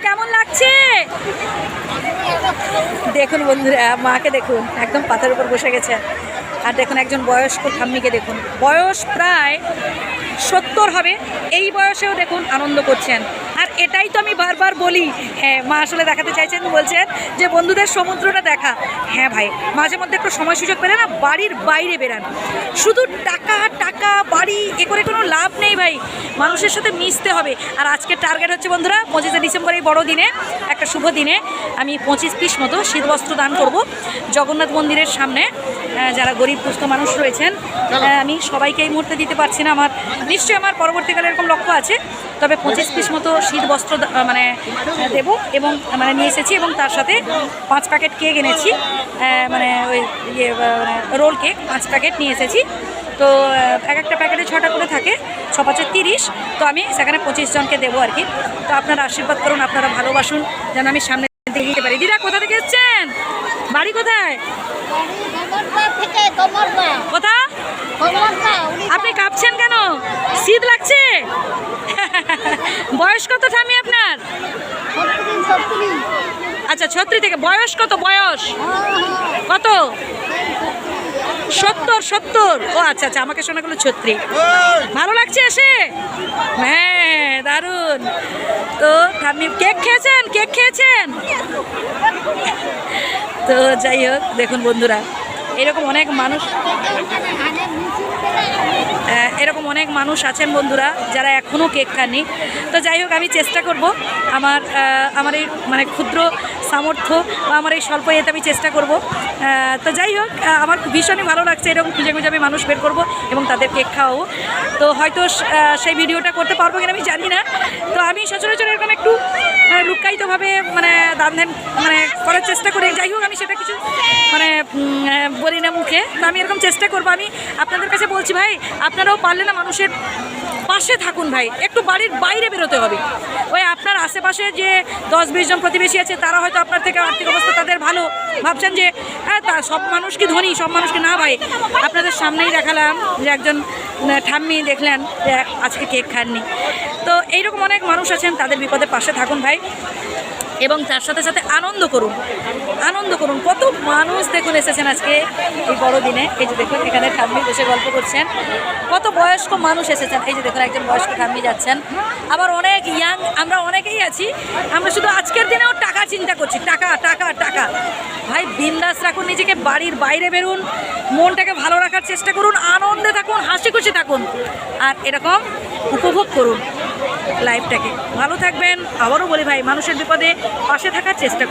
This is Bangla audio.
কেমন লাগছে? দেখুন বন্ধুরা, মাকে দেখুন একদম পাতার উপর বসে গেছে। আর দেখুন একজন বয়স্ক ঠাম্মিকে দেখুন, বয়স প্রায় 70 হবে, এই বয়সেও দেখুন আনন্দ করছেন। আর এটাই তো আমি বারবার বলি, হ্যাঁ মা আসলে দেখাতে চাইছেন, বলছেন যে বন্ধুদের সমুদ্রটা দেখা। হ্যাঁ ভাই, মাঝে মধ্যে একটু সময় সুযোগ পেলে না বাড়ির বাইরে বেরান। শুধু টাকা টাকা বাড়ি এ করে কোনো লাভ নেই ভাই, মানুষের সাথে মিশতে হবে। আর আজকের টার্গেট হচ্ছে বন্ধুরা 25শে ডিসেম্বর, এই বড় দিনে, একটা শুভ দিনে আমি 25 পিস মতো শীতবস্ত্র দান করব জগন্নাথ মন্দিরের সামনে। যারা গরিব দুস্থ মানুষ রয়েছেন, আমি সবাইকে এই মুহূর্তে দিতে পারছি না, আমার নিশ্চয়ই আমার পরবর্তীকালে এরকম লক্ষ্য আছে। তবে 25 পিস মতো শীত বস্ত্র মানে দেবো এবং মানে নিয়ে এসেছি, এবং তার সাথে 5 প্যাকেট কেক এনেছি, মানে ওই রোল কেক 5 প্যাকেট নিয়ে এসেছি। তো এক একটা প্যাকেটে 6টা করে থাকে, 6×5 = 30। তো আমি সেখানে 25 জনকে দেবো আর কি। তো আপনারা আশীর্বাদ করুন, আপনারা ভালোবাসুন, যেন আমি সামনে দিতে পারি। দিদা কোথা থেকে এসছেন? বাড়ি কোথায়? কোথা? আপনি কাঁপছেন কেন? শীত লাগছে? বয়স কত ঠামি আপনার? আচ্ছা 36 থেকে। বয়স কত? বয়স কত? 70। ও আচ্ছা আচ্ছা, আমাকে শোনা গেল 36। ভালো লাগছে এসে? হ্যাঁ দারুণ। তো ঠাম্মি কেক খেয়েছেন? কেক খেয়েছেন? তো যাই হোক, দেখুন বন্ধুরা, এরকম অনেক মানুষ আছেন বন্ধুরা যারা এখনও কেক খাননি। তো যাই হোক, আমি চেষ্টা করব আমার এই মানে ক্ষুদ্র সামর্থ্য বা আমার এই স্বল্প এতে আমি চেষ্টা করব। তো যাই হোক, আমার ভীষণই ভালো লাগছে, এরকম খুঁজে খুঁজে আমি মানুষ বের করব এবং তাদের কেক খাওয়াবো। তো হয়তো সেই ভিডিওটা করতে পারবো কিনা আমি জানি না। তো আমি সচরাচর এরকম একটু মানে লুক্কায়িতভাবে মানে দান ধ্যান মানে করার চেষ্টা করি। যাই হোক, আমি সেটা কিছু মানে বলি না মুখে। তো আমি এরকম চেষ্টা করবো। আমি আপনাদের কাছে বলছি ভাই, আপনারাও পারলে না মানুষের পাশে থাকুন ভাই, একটু বাড়ির বাইরে বেরোতে হবে। ওই আপনার আশেপাশে যে 10-20 জন প্রতিবেশী আছে, তারা হয়তো আপনার থেকে আর্থিক অবস্থা তাদের ভালো, ভাবছেন যে হ্যাঁ তা সব মানুষ কি ধনী, সব মানুষকে না ভাই। আপনাদের সামনেই দেখালাম যে একজন ঠাম্মি দেখলেন যে আজকে কেক খাননি। তো এইরকম অনেক মানুষ আছেন, তাদের বিপদের পাশে থাকুন ভাই, এবং তার সাথে সাথে আনন্দ করুন। কত মানুষ দেখুন এসেছেন আজকে এই বড় দিনে। এই যে দেখুন এখানে ঠাম্মি বসে গল্প করছেন, কত বয়স্ক মানুষ এসেছেন। এই যে দেখুন একজন বয়স্ক ঠাম্মি যাচ্ছেন, আবার অনেক ইয়াং আমরা অনেকেই আছি। আমরা শুধু আজকের দিনেও টাকা চিন্তা করছি, টাকা টাকা টাকা। ভাই বিন্দাস রাখুন নিজেকে, বাড়ির বাইরে বেরুন, মনটাকে ভালো রাখার চেষ্টা করুন, আনন্দে থাকুন, হাসি খুশি থাকুন, আর এরকম উপভোগ করুন লাইফটাকে। ভালো থাকবেন। আবারও বলি ভাই, মানুষের বিপদে পাশে থাকার চেষ্টা করুন।